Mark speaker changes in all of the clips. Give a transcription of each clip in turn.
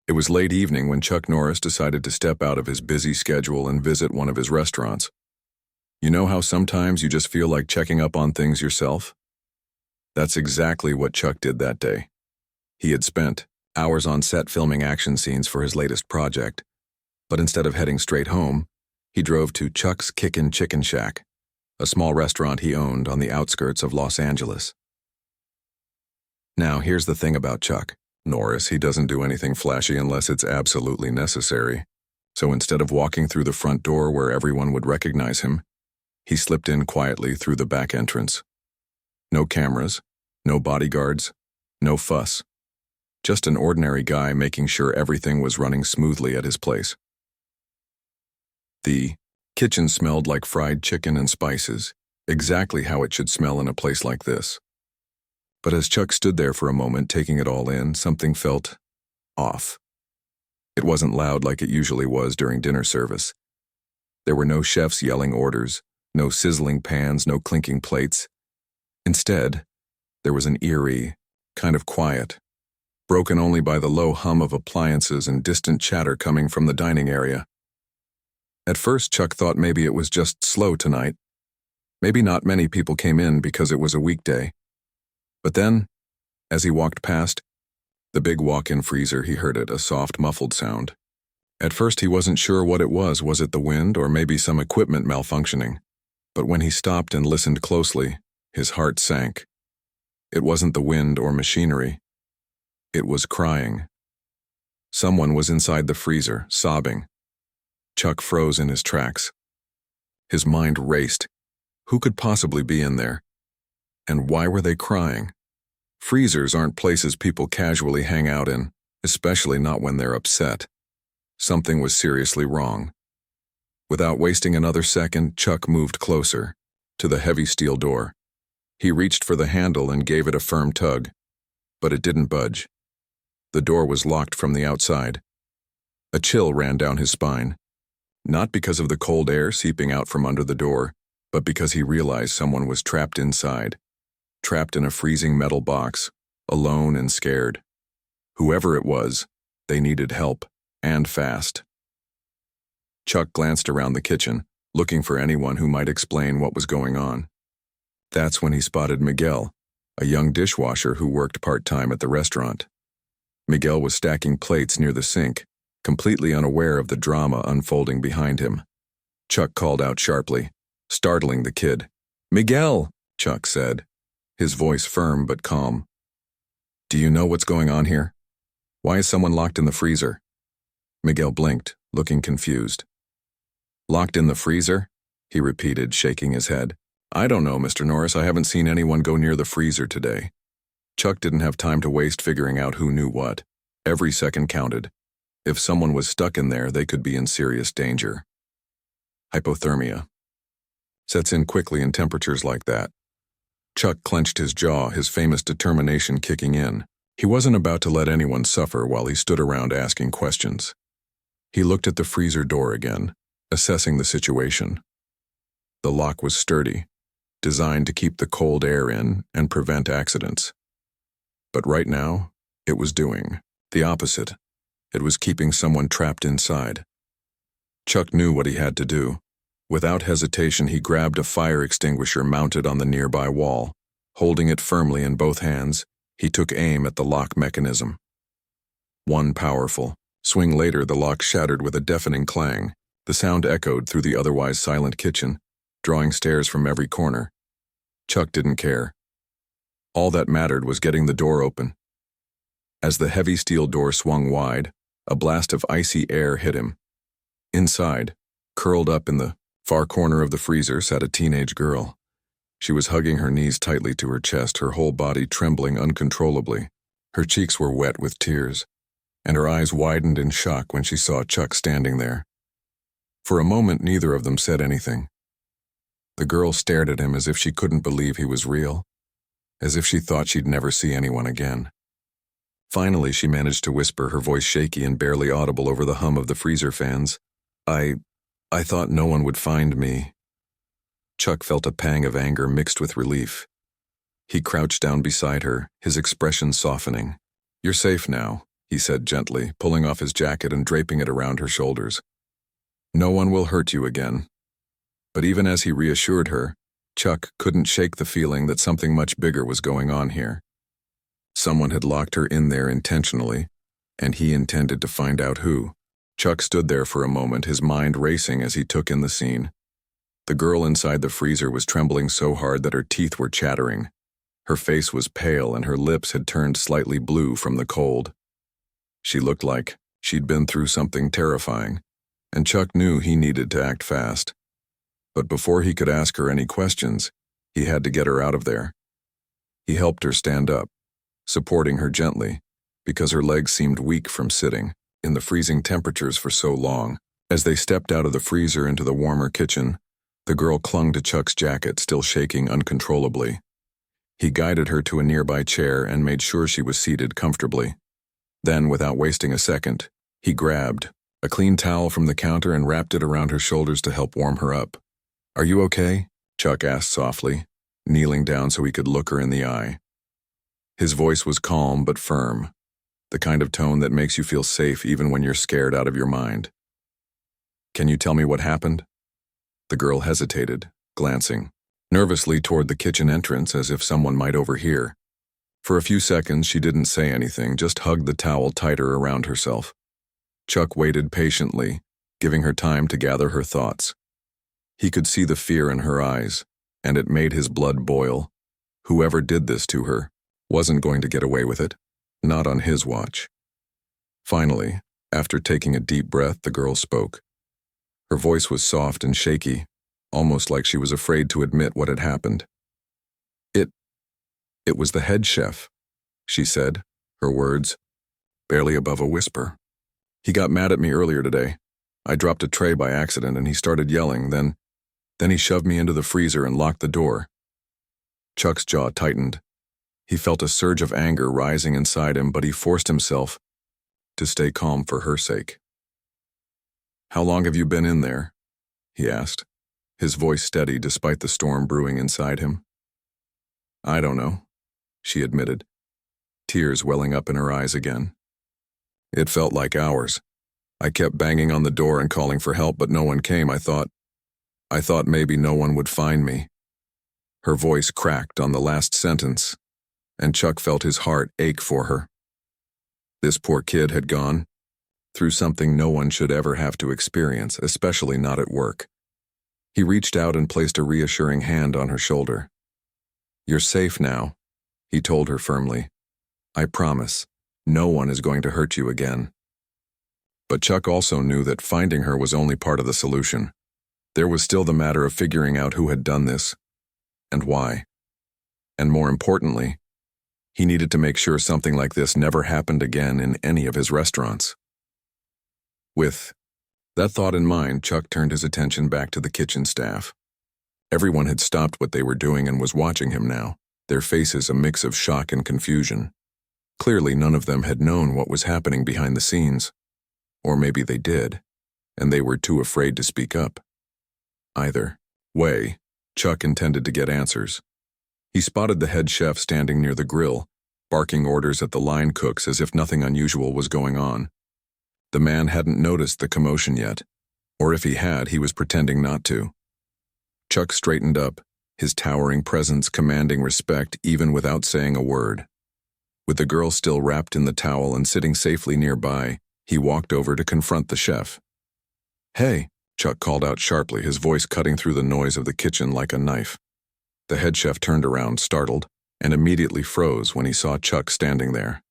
Speaker 1: It was late evening when Chuck Norris decided to step out of his busy schedule and visit one of his restaurants. You know how sometimes you just feel like checking up on things yourself? That's exactly what Chuck did that day. He had spent hours on set filming action scenes for his latest project, but instead of heading straight home, he drove to Chuck's Kickin' Chicken Shack, a small restaurant he owned on the outskirts of Los Angeles. Now, here's the thing about Chuck Norris. He doesn't do anything flashy unless it's absolutely necessary. So instead of walking through the front door where everyone would recognize him, he slipped in quietly through the back entrance. No cameras, no bodyguards, no fuss. Just an ordinary guy making sure everything was running smoothly at his place. The kitchen smelled like fried chicken and spices, exactly how it should smell in a place like this. But as Chuck stood there for a moment taking it all in, something felt off. It wasn't loud like it usually was during dinner service. There were no chefs yelling orders, no sizzling pans, no clinking plates. Instead, there was an eerie, kind of quiet, broken only by the low hum of appliances and distant chatter coming from the dining area. At first, Chuck thought maybe it was just slow tonight. Maybe not many people came in because it was a weekday. But then, as he walked past the big walk-in freezer, he heard it, a soft, muffled sound. At first, he wasn't sure what it was. Was it the wind or maybe some equipment malfunctioning? But when he stopped and listened closely, his heart sank. It wasn't the wind or machinery. It was crying. Someone was inside the freezer, sobbing. Chuck froze in his tracks. His mind raced. Who could possibly be in there? And why were they crying? Freezers aren't places people casually hang out in, especially not when they're upset. Something was seriously wrong. Without wasting another second, Chuck moved closer to the heavy steel door. He reached for the handle and gave it a firm tug, but it didn't budge. The door was locked from the outside. A chill ran down his spine, not because of the cold air seeping out from under the door, but because he realized someone was trapped inside. Trapped in a freezing metal box, alone and scared. Whoever it was, they needed help, and fast. Chuck glanced around the kitchen, looking for anyone who might explain what was going on. That's when he spotted Miguel, a young dishwasher who worked part-time at the restaurant. Miguel was stacking plates near the sink, completely unaware of the drama unfolding behind him. Chuck called out sharply, startling the kid. "Miguel!" Chuck said, his voice firm but calm. "Do you know what's going on here? Why is someone locked in the freezer?" Miguel blinked, looking confused. "Locked in the freezer?" he repeated, shaking his head. "I don't know, Mr. Norris. I haven't seen anyone go near the freezer today." Chuck didn't have time to waste figuring out who knew what. Every second counted. If someone was stuck in there, they could be in serious danger. Hypothermia sets in quickly in temperatures like that. Chuck clenched his jaw, his famous determination kicking in. He wasn't about to let anyone suffer while he stood around asking questions. He looked at the freezer door again, assessing the situation. The lock was sturdy, designed to keep the cold air in and prevent accidents. But right now, it was doing the opposite. It was keeping someone trapped inside. Chuck knew what he had to do. Without hesitation, he grabbed a fire extinguisher mounted on the nearby wall. Holding it firmly in both hands, he took aim at the lock mechanism. One powerful swing later, the lock shattered with a deafening clang. The sound echoed through the otherwise silent kitchen, drawing stares from every corner. Chuck didn't care. All that mattered was getting the door open. As the heavy steel door swung wide, a blast of icy air hit him. Inside, curled up in the far corner of the freezer, sat a teenage girl. She was hugging her knees tightly to her chest, her whole body trembling uncontrollably. Her cheeks were wet with tears, and her eyes widened in shock when she saw Chuck standing there. For a moment, neither of them said anything. The girl stared at him as if she couldn't believe he was real, as if she thought she'd never see anyone again. Finally, she managed to whisper, her voice shaky and barely audible over the hum of the freezer fans. I thought no one would find me." Chuck felt a pang of anger mixed with relief. He crouched down beside her, his expression softening. "You're safe now," he said gently, pulling off his jacket and draping it around her shoulders. No one will hurt you again. But even as he reassured her, Chuck couldn't shake the feeling that something much bigger was going on here. Someone had locked her in there intentionally, and he intended to find out who. Chuck stood there for a moment, his mind racing as he took in the scene. The girl inside the freezer was trembling so hard that her teeth were chattering. Her face was pale and her lips had turned slightly blue from the cold. She looked like she'd been through something terrifying, and Chuck knew he needed to act fast. But before he could ask her any questions, he had to get her out of there. He helped her stand up, supporting her gently, because her legs seemed weak from sitting in the freezing temperatures for so long. As they stepped out of the freezer into the warmer kitchen, the girl clung to Chuck's jacket, still shaking uncontrollably. He guided her to a nearby chair and made sure she was seated comfortably. Then, without wasting a second, he grabbed a clean towel from the counter and wrapped it around her shoulders to help warm her up. "Are you okay?" Chuck asked softly, kneeling down so he could look her in the eye. His voice was calm but firm, the kind of tone that makes you feel safe even when you're scared out of your mind. "Can you tell me what happened?" The girl hesitated, glancing nervously toward the kitchen entrance as if someone might overhear. For a few seconds she didn't say anything, just hugged the towel tighter around herself. Chuck waited patiently, giving her time to gather her thoughts. He could see the fear in her eyes, and it made his blood boil. Whoever did this to her wasn't going to get away with it, not on his watch. Finally, after taking a deep breath, the girl spoke. Her voice was soft and shaky, almost like she was afraid to admit what had happened. It was the head chef," she said, her words barely above a whisper. "He got mad at me earlier today. I dropped a tray by accident and he started yelling, then he shoved me into the freezer and locked the door." Chuck's jaw tightened. He felt a surge of anger rising inside him, but he forced himself to stay calm for her sake. "How long have you been in there?" he asked, his voice steady despite the storm brewing inside him. "I don't know," she admitted, tears welling up in her eyes again. "It felt like hours. I kept banging on the door and calling for help, but no one came. I thought maybe no one would find me." Her voice cracked on the last sentence, and Chuck felt his heart ache for her. This poor kid had gone through something no one should ever have to experience, especially not at work. He reached out and placed a reassuring hand on her shoulder. "You're safe now," he told her firmly. "I promise, no one is going to hurt you again." But Chuck also knew that finding her was only part of the solution. There was still the matter of figuring out who had done this, and why. And more importantly, he needed to make sure something like this never happened again in any of his restaurants. With that thought in mind, Chuck turned his attention back to the kitchen staff. Everyone had stopped what they were doing and was watching him now, their faces a mix of shock and confusion. Clearly, none of them had known what was happening behind the scenes. Or maybe they did, and they were too afraid to speak up. Either way, Chuck intended to get answers. He spotted the head chef standing near the grill, barking orders at the line cooks as if nothing unusual was going on. The man hadn't noticed the commotion yet, or if he had, he was pretending not to. Chuck straightened up, his towering presence commanding respect even without saying a word. With the girl still wrapped in the towel and sitting safely nearby, he walked over to confront the chef. "Hey," Chuck called out sharply, his voice cutting through the noise of the kitchen like a knife. The head chef turned around, startled, and immediately froze when he saw Chuck standing there.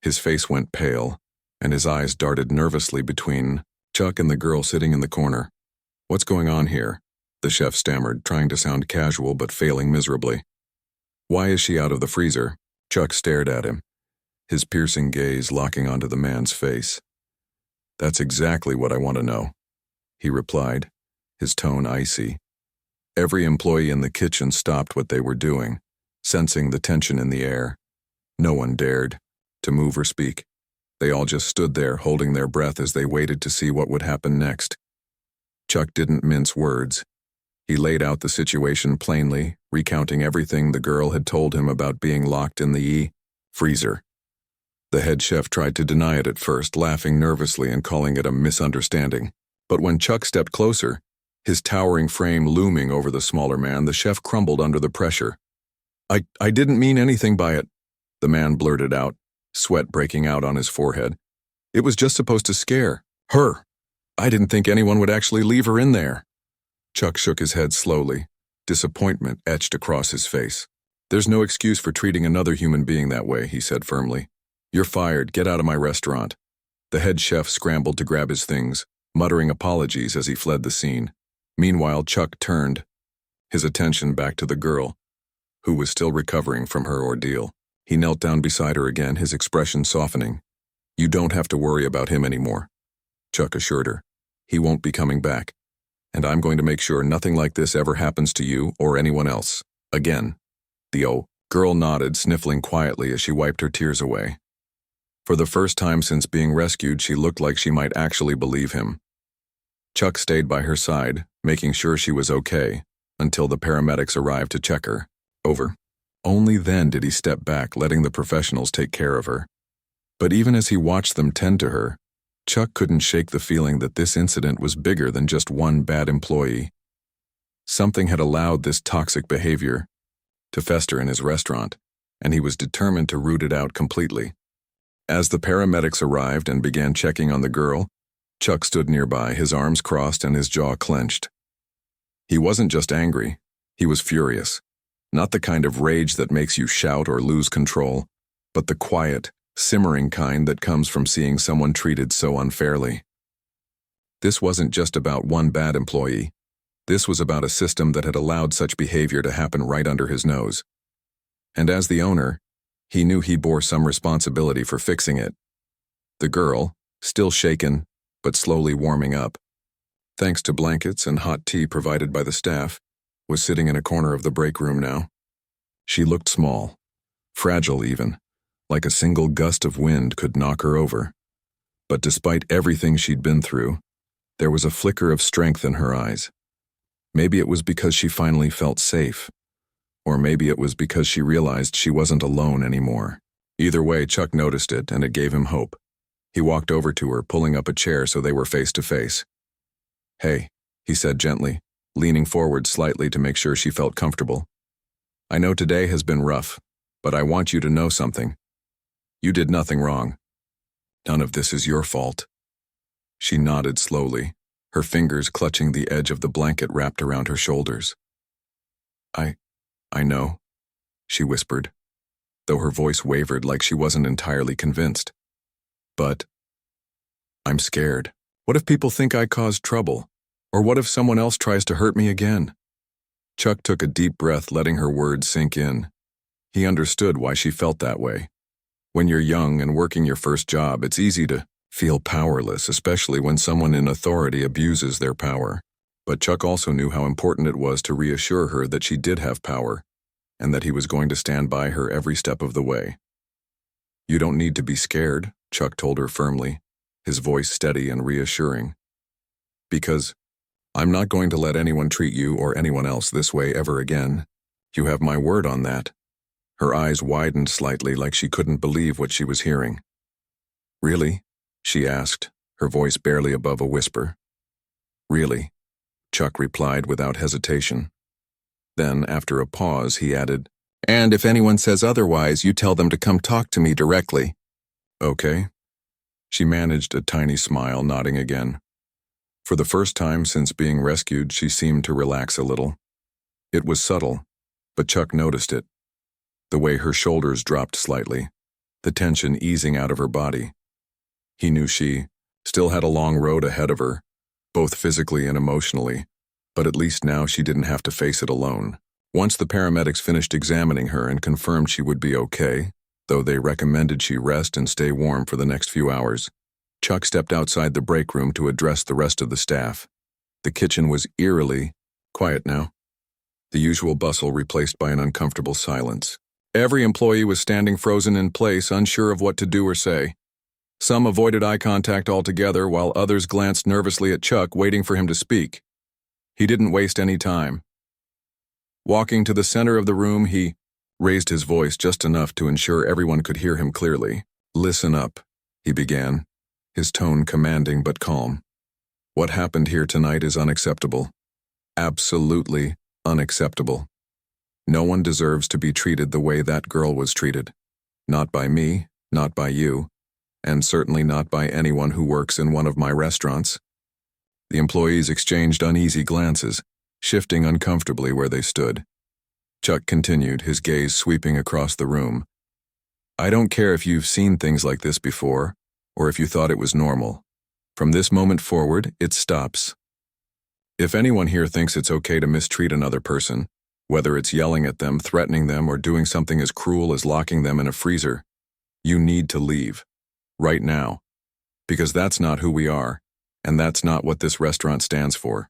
Speaker 1: His face went pale, and his eyes darted nervously between Chuck and the girl sitting in the corner. "What's going on here?" the chef stammered, trying to sound casual but failing miserably. "Why is she out of the freezer?" Chuck stared at him, his piercing gaze locking onto the man's face. "That's exactly what I want to know," he replied, his tone icy. Every employee in the kitchen stopped what they were doing, sensing the tension in the air. No one dared to move or speak. They all just stood there, holding their breath as they waited to see what would happen next. Chuck didn't mince words. He laid out the situation plainly, recounting everything the girl had told him about being locked in the freezer. The head chef tried to deny it at first, laughing nervously and calling it a misunderstanding. But when Chuck stepped closer, his towering frame looming over the smaller man, the chef crumbled under the pressure. I didn't mean anything by it," the man blurted out, sweat breaking out on his forehead. "It was just supposed to scare her. I didn't think anyone would actually leave her in there." Chuck shook his head slowly, disappointment etched across his face. "There's no excuse for treating another human being that way," he said firmly. "You're fired. Get out of my restaurant." The head chef scrambled to grab his things, muttering apologies as he fled the scene. Meanwhile, Chuck turned, his attention back to the girl, who was still recovering from her ordeal. He knelt down beside her again, his expression softening. "You don't have to worry about him anymore," Chuck assured her. "He won't be coming back, and I'm going to make sure nothing like this ever happens to you or anyone else again." The girl nodded, sniffling quietly as she wiped her tears away. For the first time since being rescued, she looked like she might actually believe him. Chuck stayed by her side, making sure she was okay, until the paramedics arrived to check her. Over. Only then did he step back, letting the professionals take care of her. But even as he watched them tend to her, Chuck couldn't shake the feeling that this incident was bigger than just one bad employee. Something had allowed this toxic behavior to fester in his restaurant, and he was determined to root it out completely. As the paramedics arrived and began checking on the girl, Chuck stood nearby, his arms crossed and his jaw clenched. He wasn't just angry, he was furious. Not the kind of rage that makes you shout or lose control, but the quiet, simmering kind that comes from seeing someone treated so unfairly. This wasn't just about one bad employee. This was about a system that had allowed such behavior to happen right under his nose. And as the owner, he knew he bore some responsibility for fixing it. The girl, still shaken, but slowly warming up, thanks to blankets and hot tea provided by the staff, was sitting in a corner of the break room now. She looked small, fragile even, like a single gust of wind could knock her over. But despite everything she'd been through, there was a flicker of strength in her eyes. Maybe it was because she finally felt safe, or maybe it was because she realized she wasn't alone anymore. Either way, Chuck noticed it, and it gave him hope. He walked over to her, pulling up a chair so they were face to face. "Hey," he said gently, leaning forward slightly to make sure she felt comfortable. "I know today has been rough, but I want you to know something. You did nothing wrong. None of this is your fault." She nodded slowly, her fingers clutching the edge of the blanket wrapped around her shoulders. I know," she whispered, though her voice wavered like she wasn't entirely convinced. "But I'm scared. What if people think I caused trouble? Or what if someone else tries to hurt me again?" Chuck took a deep breath, letting her words sink in. He understood why she felt that way. When you're young and working your first job, it's easy to feel powerless, especially when someone in authority abuses their power. But Chuck also knew how important it was to reassure her that she did have power, and that he was going to stand by her every step of the way. "You don't need to be scared," Chuck told her firmly, his voice steady and reassuring. "Because I'm not going to let anyone treat you or anyone else this way ever again. You have my word on that." Her eyes widened slightly, like she couldn't believe what she was hearing. "Really?" she asked, her voice barely above a whisper. "Really," Chuck replied without hesitation. Then, after a pause, he added, "And if anyone says otherwise, you tell them to come talk to me directly." "Okay." She managed a tiny smile, nodding again. For the first time since being rescued, she seemed to relax a little. It was subtle, but Chuck noticed it. The way her shoulders dropped slightly, the tension easing out of her body. He knew she still had a long road ahead of her, both physically and emotionally, but at least now she didn't have to face it alone. Once the paramedics finished examining her and confirmed she would be okay, though they recommended she rest and stay warm for the next few hours, Chuck stepped outside the break room to address the rest of the staff. The kitchen was eerily quiet now, the usual bustle replaced by an uncomfortable silence. Every employee was standing frozen in place, unsure of what to do or say. Some avoided eye contact altogether, while others glanced nervously at Chuck, waiting for him to speak. He didn't waste any time. Walking to the center of the room, he raised his voice just enough to ensure everyone could hear him clearly. Listen up, he began, his tone commanding but calm. What happened here tonight is unacceptable. Absolutely unacceptable. No one deserves to be treated the way that girl was treated. Not by me, not by you, and certainly not by anyone who works in one of my restaurants. The employees exchanged uneasy glances, shifting uncomfortably where they stood. Chuck continued, his gaze sweeping across the room. I don't care if you've seen things like this before, or if you thought it was normal. From this moment forward, it stops. If anyone here thinks it's okay to mistreat another person, whether it's yelling at them, threatening them, or doing something as cruel as locking them in a freezer, you need to leave. Right now. Because that's not who we are, and that's not what this restaurant stands for.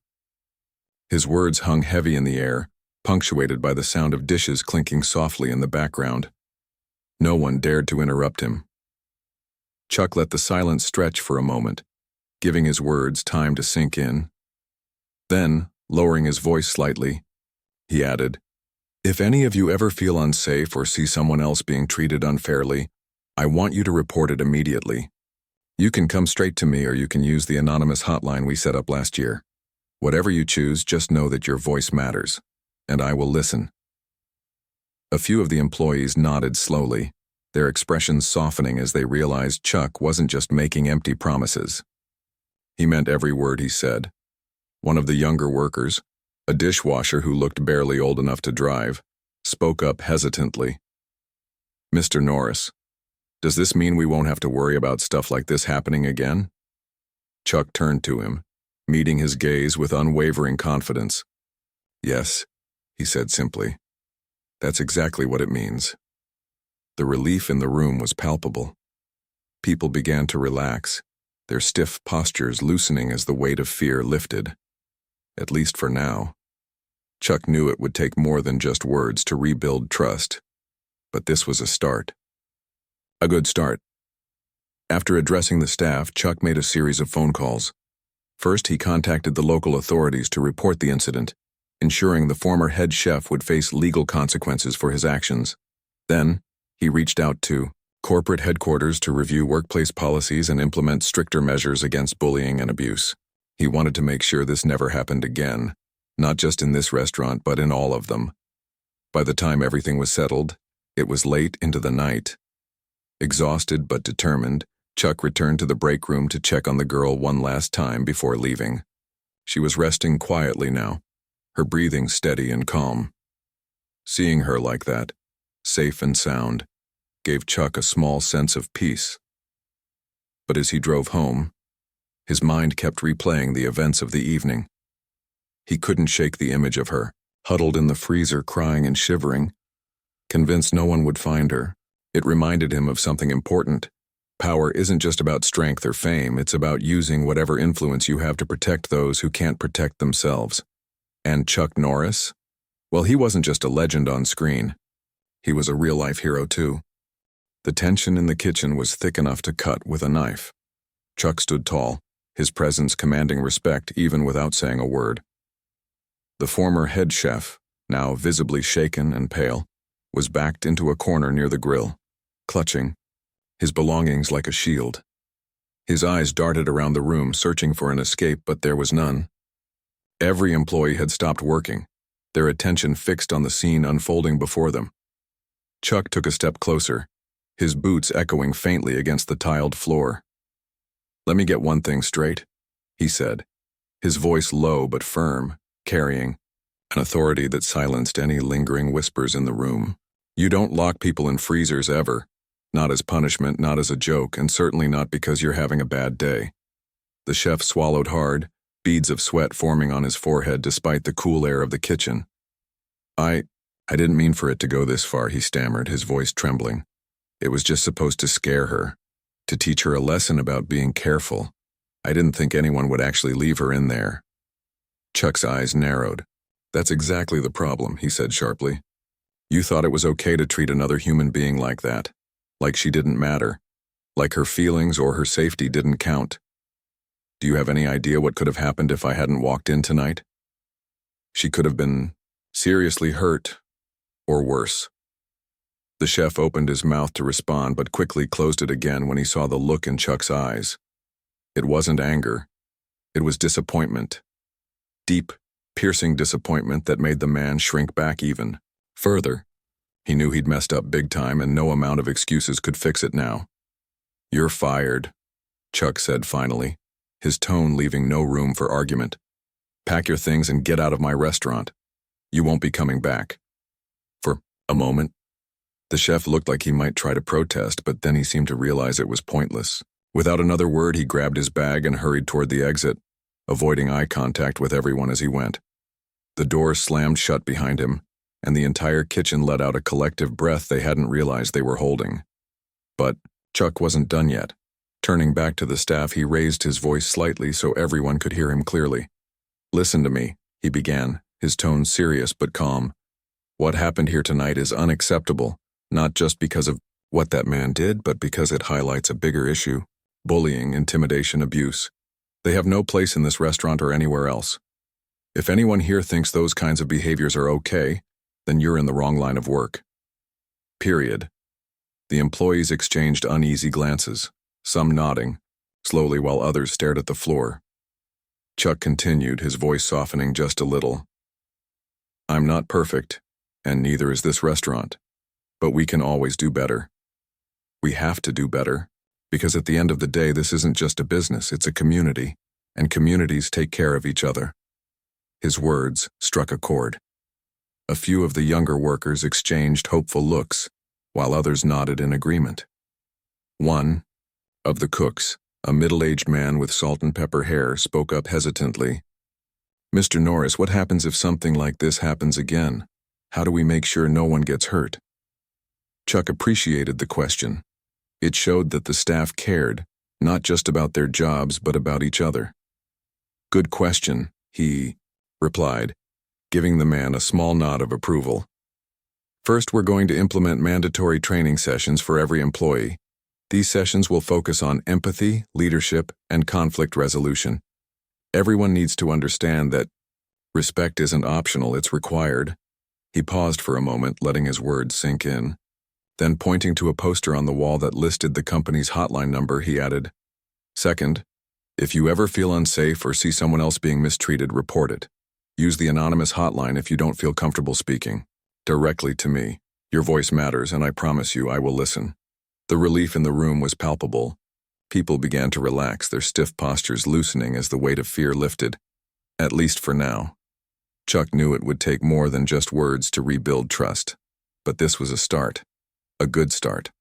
Speaker 1: His words hung heavy in the air, punctuated by the sound of dishes clinking softly in the background. No one dared to interrupt him. Chuck let the silence stretch for a moment, giving his words time to sink in. Then, lowering his voice slightly, he added, If any of you ever feel unsafe or see someone else being treated unfairly, I want you to report it immediately. You can come straight to me or you can use the anonymous hotline we set up last year. Whatever you choose, just know that your voice matters, and I will listen. A few of the employees nodded slowly, their expressions softening as they realized Chuck wasn't just making empty promises. He meant every word he said. One of the younger workers, a dishwasher who looked barely old enough to drive, spoke up hesitantly. Mr. Norris, does this mean we won't have to worry about stuff like this happening again? Chuck turned to him, meeting his gaze with unwavering confidence. Yes, he said simply. That's exactly what it means. The relief in the room was palpable. People began to relax, their stiff postures loosening as the weight of fear lifted. At least for now. Chuck knew it would take more than just words to rebuild trust, but this was a start. A good start. After addressing the staff, Chuck made a series of phone calls. First, he contacted the local authorities to report the incident, ensuring the former head chef would face legal consequences for his actions. Then, he reached out to corporate headquarters to review workplace policies and implement stricter measures against bullying and abuse. He wanted to make sure this never happened again, not just in this restaurant, but in all of them. By the time everything was settled, it was late into the night. Exhausted but determined, Chuck returned to the break room to check on the girl one last time before leaving. She was resting quietly now, her breathing steady and calm. Seeing her like that, safe and sound, gave Chuck a small sense of peace. But as he drove home, his mind kept replaying the events of the evening. He couldn't shake the image of her, huddled in the freezer crying and shivering. Convinced no one would find her, it reminded him of something important. Power isn't just about strength or fame, it's about using whatever influence you have to protect those who can't protect themselves. And Chuck Norris? Well, he wasn't just a legend on screen. He was a real-life hero too. The tension in the kitchen was thick enough to cut with a knife. Chuck stood tall, his presence commanding respect even without saying a word. The former head chef, now visibly shaken and pale, was backed into a corner near the grill, clutching, his belongings like a shield. His eyes darted around the room searching for an escape, but there was none. Every employee had stopped working, their attention fixed on the scene unfolding before them. Chuck took a step closer, his boots echoing faintly against the tiled floor. Let me get one thing straight, he said, his voice low but firm, carrying an authority that silenced any lingering whispers in the room. You don't lock people in freezers ever, not as punishment, not as a joke, and certainly not because you're having a bad day. The chef swallowed hard, beads of sweat forming on his forehead despite the cool air of the kitchen. I didn't mean for it to go this far, he stammered, his voice trembling. It was just supposed to scare her, to teach her a lesson about being careful. I didn't think anyone would actually leave her in there. Chuck's eyes narrowed. That's exactly the problem, he said sharply. You thought it was okay to treat another human being like that, like she didn't matter, like her feelings or her safety didn't count. Do you have any idea what could have happened if I hadn't walked in tonight? She could have been seriously hurt, or worse. The chef opened his mouth to respond but quickly closed it again when he saw the look in Chuck's eyes. It wasn't anger. It was disappointment. Deep, piercing disappointment that made the man shrink back even further. He knew he'd messed up big time and no amount of excuses could fix it now. "You're fired," Chuck said finally, his tone leaving no room for argument. "Pack your things and get out of my restaurant. You won't be coming back." For a moment, the chef looked like he might try to protest, but then he seemed to realize it was pointless. Without another word, he grabbed his bag and hurried toward the exit, avoiding eye contact with everyone as he went. The door slammed shut behind him, and the entire kitchen let out a collective breath they hadn't realized they were holding. But Chuck wasn't done yet. Turning back to the staff, he raised his voice slightly so everyone could hear him clearly. "Listen to me," he began, his tone serious but calm. "What happened here tonight is unacceptable, not just because of what that man did, but because it highlights a bigger issue: bullying, intimidation, abuse. They have no place in this restaurant or anywhere else. If anyone here thinks those kinds of behaviors are okay, then you're in the wrong line of work. Period." The employees exchanged uneasy glances, some nodding, slowly while others stared at the floor. Chuck continued, his voice softening just a little. "I'm not perfect, and neither is this restaurant, but we can always do better. We have to do better, because at the end of the day, this isn't just a business, it's a community, and communities take care of each other." His words struck a chord. A few of the younger workers exchanged hopeful looks, while others nodded in agreement. One of the cooks, a middle-aged man with salt and pepper hair, spoke up hesitantly. "Mr. Norris, what happens if something like this happens again? How do we make sure no one gets hurt?" Chuck appreciated the question. It showed that the staff cared, not just about their jobs, but about each other. "Good question," he replied, giving the man a small nod of approval. "First, we're going to implement mandatory training sessions for every employee. These sessions will focus on empathy, leadership, and conflict resolution. Everyone needs to understand that respect isn't optional, it's required." He paused for a moment, letting his words sink in. Then, pointing to a poster on the wall that listed the company's hotline number, he added, "Second, if you ever feel unsafe or see someone else being mistreated, report it. Use the anonymous hotline if you don't feel comfortable speaking directly to me. Your voice matters, and I promise you I will listen." The relief in the room was palpable. People began to relax, their stiff postures loosening as the weight of fear lifted, at least for now. Chuck knew it would take more than just words to rebuild trust, but this was a start, a good start.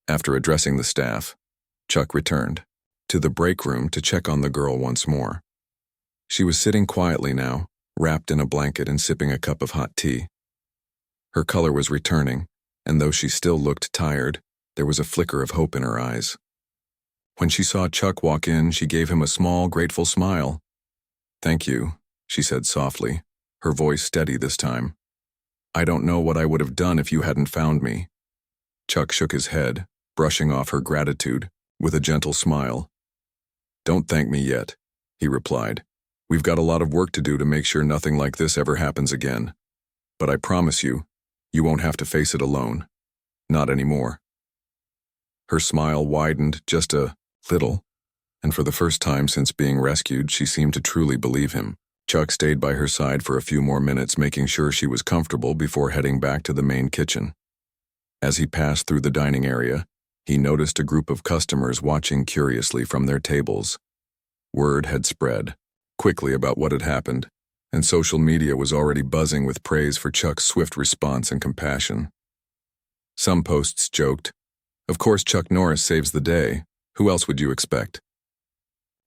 Speaker 1: After addressing the staff, Chuck returned to the break room to check on the girl once more. She was sitting quietly now, wrapped in a blanket and sipping a cup of hot tea. Her color was returning, and though she still looked tired, there was a flicker of hope in her eyes. When she saw Chuck walk in, she gave him a small, grateful smile. "Thank you," she said softly, her voice steady this time. "I don't know what I would have done if you hadn't found me." Chuck shook his head, brushing off her gratitude, with a gentle smile. "Don't thank me yet," he replied. "We've got a lot of work to do to make sure nothing like this ever happens again. But I promise you, you won't have to face it alone. Not anymore." Her smile widened just a little, and for the first time since being rescued, she seemed to truly believe him. Chuck stayed by her side for a few more minutes, making sure she was comfortable before heading back to the main kitchen. As he passed through the dining area, he noticed a group of customers watching curiously from their tables. Word had spread quickly about what had happened, and social media was already buzzing with praise for Chuck's swift response and compassion. Some posts joked, "Of course Chuck Norris saves the day. Who else would you expect?"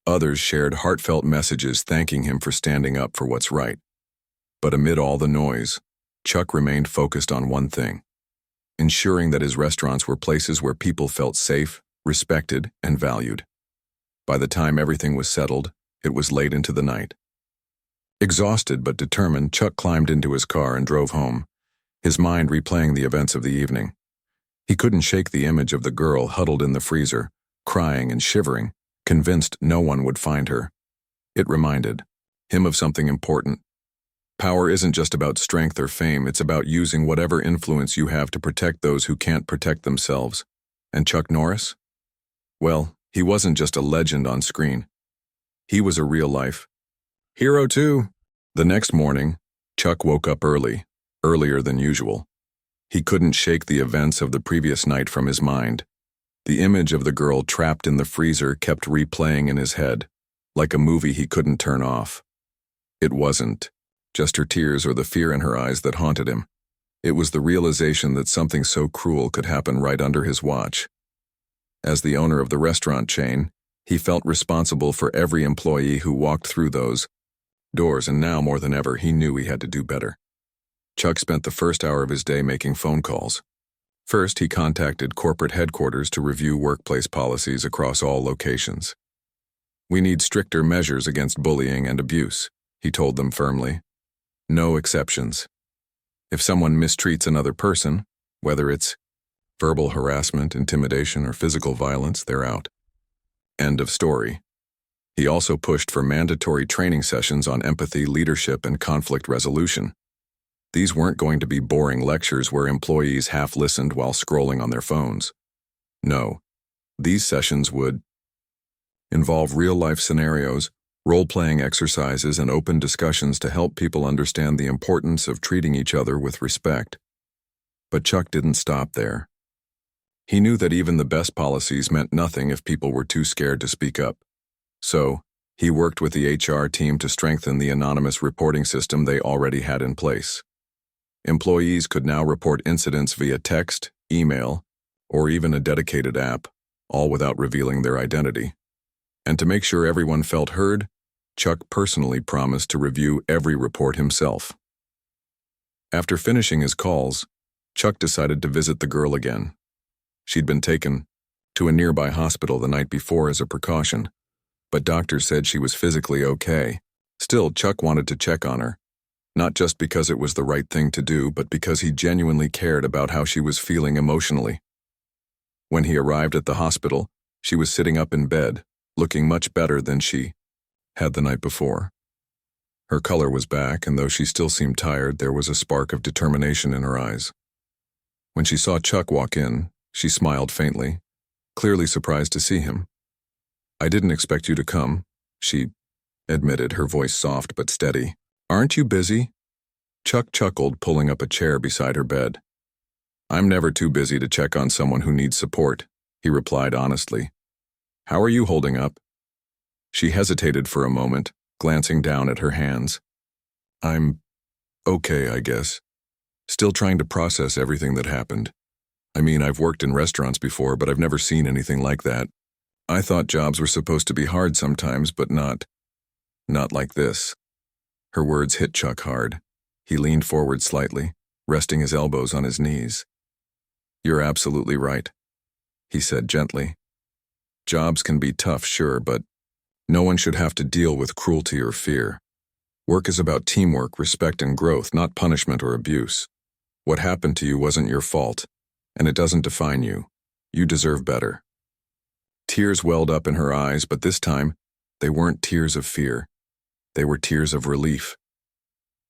Speaker 1: Others shared heartfelt messages thanking him for standing up for what's right. But amid all the noise, Chuck remained focused on one thing: ensuring that his restaurants were places where people felt safe, respected, and valued. By the time everything was settled, it was late into the night. Exhausted but determined, Chuck climbed into his car and drove home, his mind replaying the events of the evening. He couldn't shake the image of the girl huddled in the freezer, crying and shivering, convinced no one would find her. It reminded him of something important. Power isn't just about strength or fame, it's about using whatever influence you have to protect those who can't protect themselves. And Chuck Norris? Well, he wasn't just a legend on screen. He was a real-life hero too. The next morning, Chuck woke up early, earlier than usual. He couldn't shake the events of the previous night from his mind. The image of the girl trapped in the freezer kept replaying in his head, like a movie he couldn't turn off. It wasn't just her tears or the fear in her eyes that haunted him. It was the realization that something so cruel could happen right under his watch. As the owner of the restaurant chain, he felt responsible for every employee who walked through those doors, and now more than ever, he knew he had to do better. Chuck spent the first hour of his day making phone calls. First, he contacted corporate headquarters to review workplace policies across all locations. "We need stricter measures against bullying and abuse," he told them firmly. "No exceptions. If someone mistreats another person, whether it's verbal harassment, intimidation, or physical violence, they're out. End of story." He also pushed for mandatory training sessions on empathy, leadership, and conflict resolution. These weren't going to be boring lectures where employees half-listened while scrolling on their phones. No, these sessions would involve real-life scenarios, role-playing exercises, and open discussions to help people understand the importance of treating each other with respect. But Chuck didn't stop there. He knew that even the best policies meant nothing if people were too scared to speak up. So, he worked with the HR team to strengthen the anonymous reporting system they already had in place. Employees could now report incidents via text, email, or even a dedicated app, all without revealing their identity. And to make sure everyone felt heard, Chuck personally promised to review every report himself. After finishing his calls, Chuck decided to visit the girl again. She'd been taken to a nearby hospital the night before as a precaution, but doctors said she was physically okay. Still, Chuck wanted to check on her, not just because it was the right thing to do, but because he genuinely cared about how she was feeling emotionally. When he arrived at the hospital, she was sitting up in bed, looking much better than she had the night before. Her color was back, and though she still seemed tired, there was a spark of determination in her eyes. When she saw Chuck walk in, she smiled faintly, clearly surprised to see him. "I didn't expect you to come," she admitted, her voice soft but steady. "Aren't you busy?" Chuck chuckled, pulling up a chair beside her bed. "I'm never too busy to check on someone who needs support," he replied honestly. "How are you holding up?" She hesitated for a moment, glancing down at her hands. "I'm okay, I guess. Still trying to process everything that happened. I mean, I've worked in restaurants before, but I've never seen anything like that. I thought jobs were supposed to be hard sometimes, but not like this." Her words hit Chuck hard. He leaned forward slightly, resting his elbows on his knees. "You're absolutely right," he said gently. "Jobs can be tough, sure, but no one should have to deal with cruelty or fear. Work is about teamwork, respect, and growth, not punishment or abuse. What happened to you wasn't your fault, and it doesn't define you. You deserve better." Tears welled up in her eyes, but this time, they weren't tears of fear. They were tears of relief.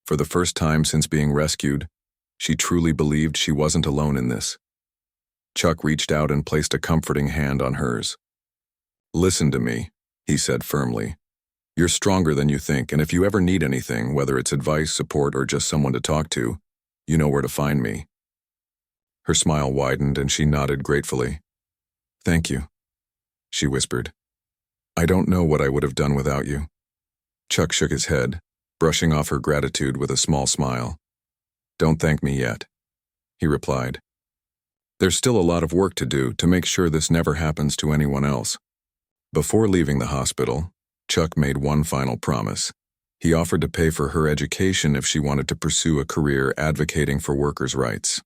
Speaker 1: For the first time since being rescued, she truly believed she wasn't alone in this. Chuck reached out and placed a comforting hand on hers. "Listen to me," he said firmly. "You're stronger than you think, and if you ever need anything, whether it's advice, support, or just someone to talk to, you know where to find me." Her smile widened and she nodded gratefully. "Thank you," she whispered. "I don't know what I would have done without you." Chuck shook his head, brushing off her gratitude with a small smile. "Don't thank me yet," he replied. "There's still a lot of work to do to make sure this never happens to anyone else." Before leaving the hospital, Chuck made one final promise. He offered to pay for her education if she wanted to pursue a career advocating for workers' rights.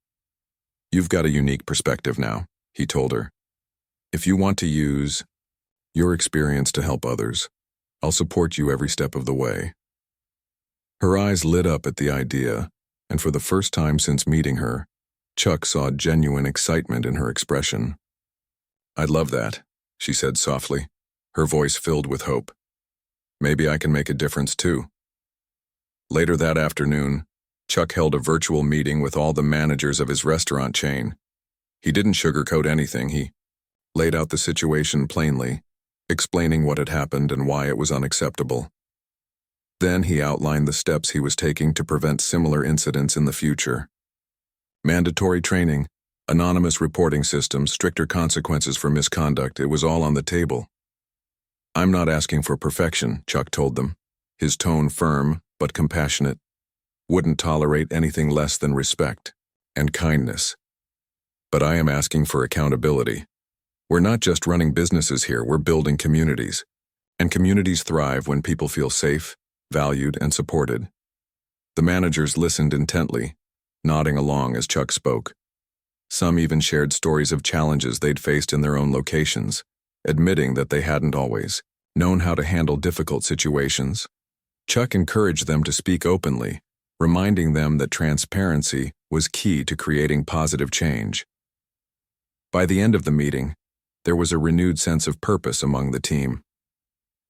Speaker 1: "You've got a unique perspective now," he told her. "If you want to use your experience to help others, I'll support you every step of the way." Her eyes lit up at the idea, and for the first time since meeting her, Chuck saw genuine excitement in her expression. "I'd love that," she said softly, her voice filled with hope. "Maybe I can make a difference too." Later that afternoon, Chuck held a virtual meeting with all the managers of his restaurant chain. He didn't sugarcoat anything. He laid out the situation plainly, explaining what had happened and why it was unacceptable. Then he outlined the steps he was taking to prevent similar incidents in the future. Mandatory training, anonymous reporting systems, stricter consequences for misconduct, it was all on the table. "I'm not asking for perfection," Chuck told them, his tone firm but compassionate. "Wouldn't tolerate anything less than respect and kindness. But I am asking for accountability. We're not just running businesses here, we're building communities. And communities thrive when people feel safe, valued, and supported." The managers listened intently, nodding along as Chuck spoke. Some even shared stories of challenges they'd faced in their own locations, admitting that they hadn't always known how to handle difficult situations. Chuck encouraged them to speak openly, reminding them that transparency was key to creating positive change. By the end of the meeting, there was a renewed sense of purpose among the team.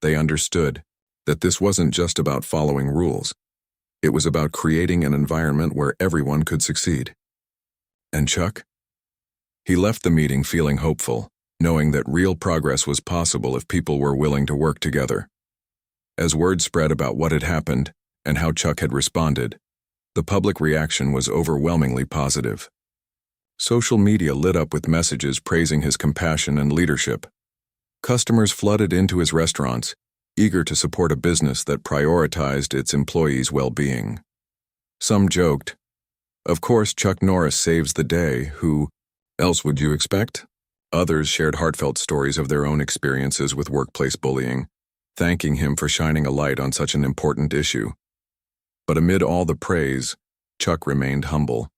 Speaker 1: They understood that this wasn't just about following rules. It was about creating an environment where everyone could succeed. And Chuck? He left the meeting feeling hopeful, knowing that real progress was possible if people were willing to work together. As word spread about what had happened and how Chuck had responded, the public reaction was overwhelmingly positive. Social media lit up with messages praising his compassion and leadership. Customers flooded into his restaurants, eager to support a business that prioritized its employees' well-being. Some joked, "Of course Chuck Norris saves the day, who else would you expect?" Others shared heartfelt stories of their own experiences with workplace bullying, thanking him for shining a light on such an important issue. But amid all the praise, Chuck remained humble.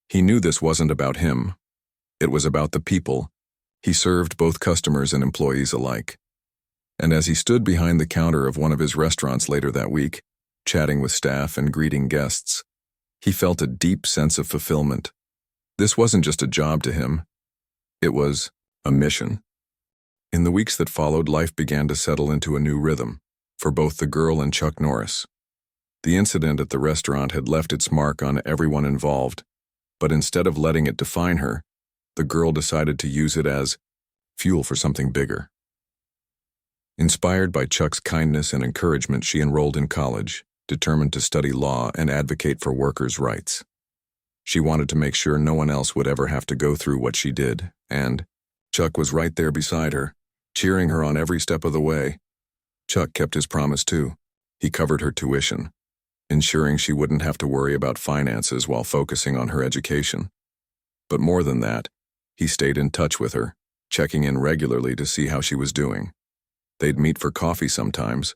Speaker 1: He knew this wasn't about him. It was about the people. He served both customers and employees alike. And as he stood behind the counter of one of his restaurants later that week, chatting with staff and greeting guests, he felt a deep sense of fulfillment. This wasn't just a job to him. It was a mission. In the weeks that followed, life began to settle into a new rhythm for both the girl and Chuck Norris. The incident at the restaurant had left its mark on everyone involved, but instead of letting it define her, the girl decided to use it as fuel for something bigger. Inspired by Chuck's kindness and encouragement, she enrolled in college, determined to study law and advocate for workers' rights. She wanted to make sure no one else would ever have to go through what she did, and Chuck was right there beside her, cheering her on every step of the way. Chuck kept his promise too. He covered her tuition, ensuring she wouldn't have to worry about finances while focusing on her education. But more than that, he stayed in touch with her, checking in regularly to see how she was doing. They'd meet for coffee sometimes,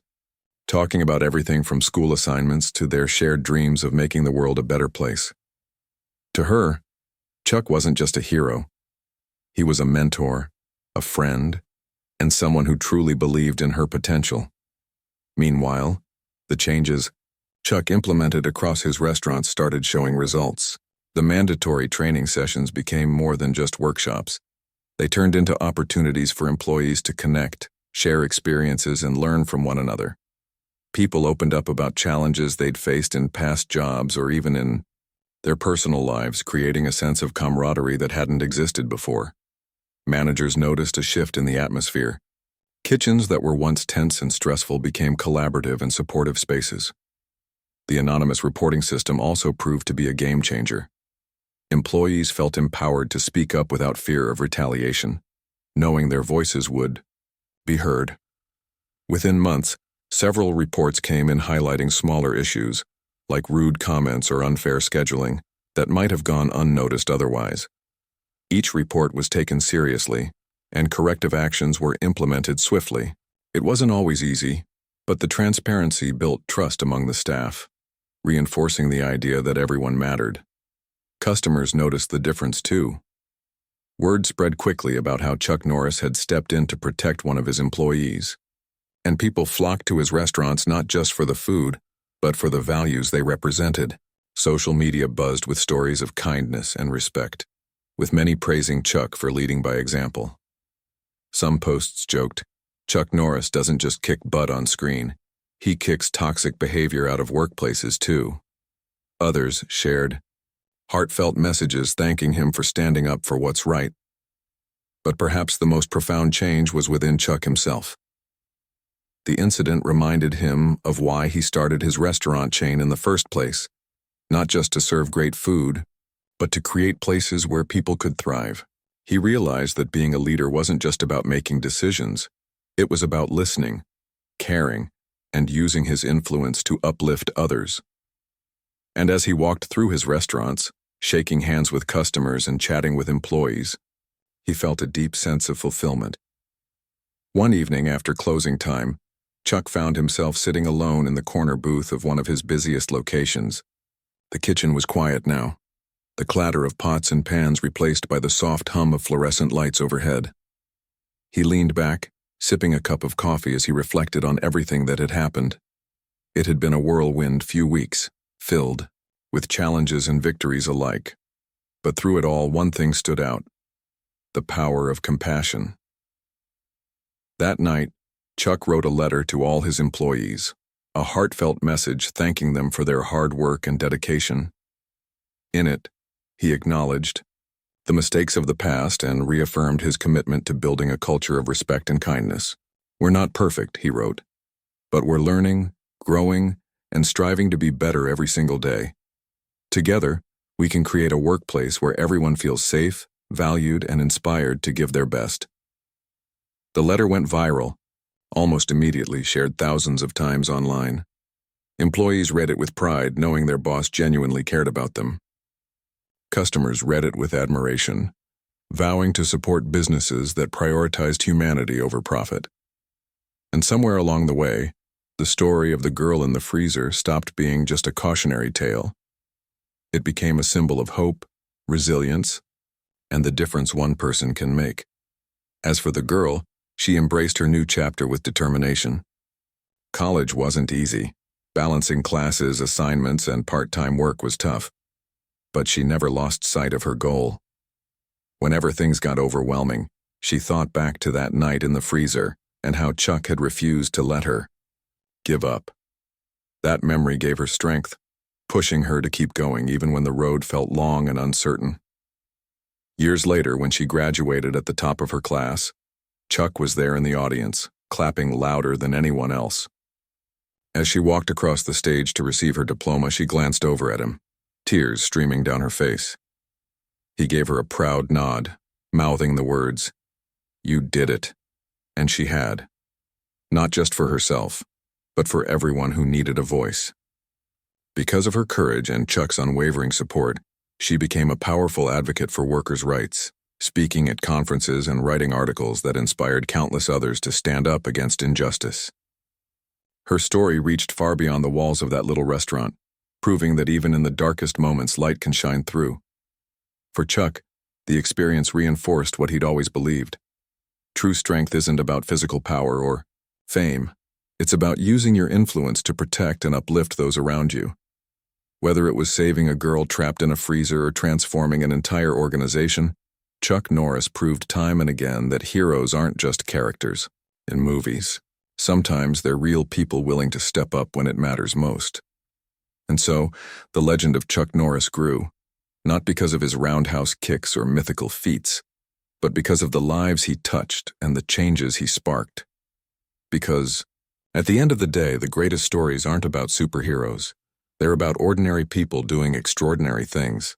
Speaker 1: talking about everything from school assignments to their shared dreams of making the world a better place. To her, Chuck wasn't just a hero. He was a mentor, a friend, and someone who truly believed in her potential. Meanwhile, the changes Chuck implemented across his restaurants started showing results. The mandatory training sessions became more than just workshops. They turned into opportunities for employees to connect, share experiences, and learn from one another. People opened up about challenges they'd faced in past jobs or even in their personal lives, creating a sense of camaraderie that hadn't existed before. Managers noticed a shift in the atmosphere. Kitchens that were once tense and stressful became collaborative and supportive spaces. The anonymous reporting system also proved to be a game changer. Employees felt empowered to speak up without fear of retaliation, knowing their voices would be heard. Within months, several reports came in highlighting smaller issues, like rude comments or unfair scheduling, that might have gone unnoticed otherwise. Each report was taken seriously, and corrective actions were implemented swiftly. It wasn't always easy, but the transparency built trust among the staff, reinforcing the idea that everyone mattered. Customers noticed the difference too. Word spread quickly about how Chuck Norris had stepped in to protect one of his employees, and people flocked to his restaurants not just for the food, but for the values they represented. Social media buzzed with stories of kindness and respect, with many praising Chuck for leading by example. Some posts joked, "Chuck Norris doesn't just kick butt on screen, He kicks toxic behavior out of workplaces too. Others shared heartfelt messages thanking him for standing up for what's right. But perhaps the most profound change was within Chuck himself. The incident reminded him of why he started his restaurant chain in the first place, not just to serve great food, but to create places where people could thrive. He realized that being a leader wasn't just about making decisions, it was about listening, caring, and using his influence to uplift others. And as he walked through his restaurants, shaking hands with customers and chatting with employees, he felt a deep sense of fulfillment. One evening after closing time, Chuck found himself sitting alone in the corner booth of one of his busiest locations. The kitchen was quiet now, the clatter of pots and pans replaced by the soft hum of fluorescent lights overhead. He leaned back, sipping a cup of coffee as he reflected on everything that had happened. It had been a whirlwind few weeks, filled with challenges and victories alike. But through it all, one thing stood out: the power of compassion. That night, Chuck wrote a letter to all his employees, a heartfelt message thanking them for their hard work and dedication. In it, he acknowledged the mistakes of the past and reaffirmed his commitment to building a culture of respect and kindness. "We're not perfect," he wrote, "but we're learning, growing, and striving to be better every single day. Together, we can create a workplace where everyone feels safe, valued, and inspired to give their best." The letter went viral, almost immediately shared thousands of times online. Employees read it with pride, knowing their boss genuinely cared about them. Customers read it with admiration, vowing to support businesses that prioritized humanity over profit. And somewhere along the way, the story of the girl in the freezer stopped being just a cautionary tale. It became a symbol of hope, resilience, and the difference one person can make. As for the girl, she embraced her new chapter with determination. College wasn't easy. Balancing classes, assignments, and part-time work was tough. But she never lost sight of her goal. Whenever things got overwhelming, she thought back to that night in the freezer and how Chuck had refused to let her give up. That memory gave her strength, pushing her to keep going even when the road felt long and uncertain. Years later, when she graduated at the top of her class, Chuck was there in the audience, clapping louder than anyone else. As she walked across the stage to receive her diploma, she glanced over at him, tears streaming down her face. He gave her a proud nod, mouthing the words, "You did it." And she had. Not just for herself, but for everyone who needed a voice. Because of her courage and Chuck's unwavering support, she became a powerful advocate for workers' rights, speaking at conferences and writing articles that inspired countless others to stand up against injustice. Her story reached far beyond the walls of that little restaurant, proving that even in the darkest moments, light can shine through. For Chuck, the experience reinforced what he'd always believed. True strength isn't about physical power or fame. It's about using your influence to protect and uplift those around you. Whether it was saving a girl trapped in a freezer or transforming an entire organization, Chuck Norris proved time and again that heroes aren't just characters in movies. Sometimes they're real people willing to step up when it matters most. And so, the legend of Chuck Norris grew, not because of his roundhouse kicks or mythical feats, but because of the lives he touched and the changes he sparked. Because, at the end of the day, the greatest stories aren't about superheroes. They're about ordinary people doing extraordinary things.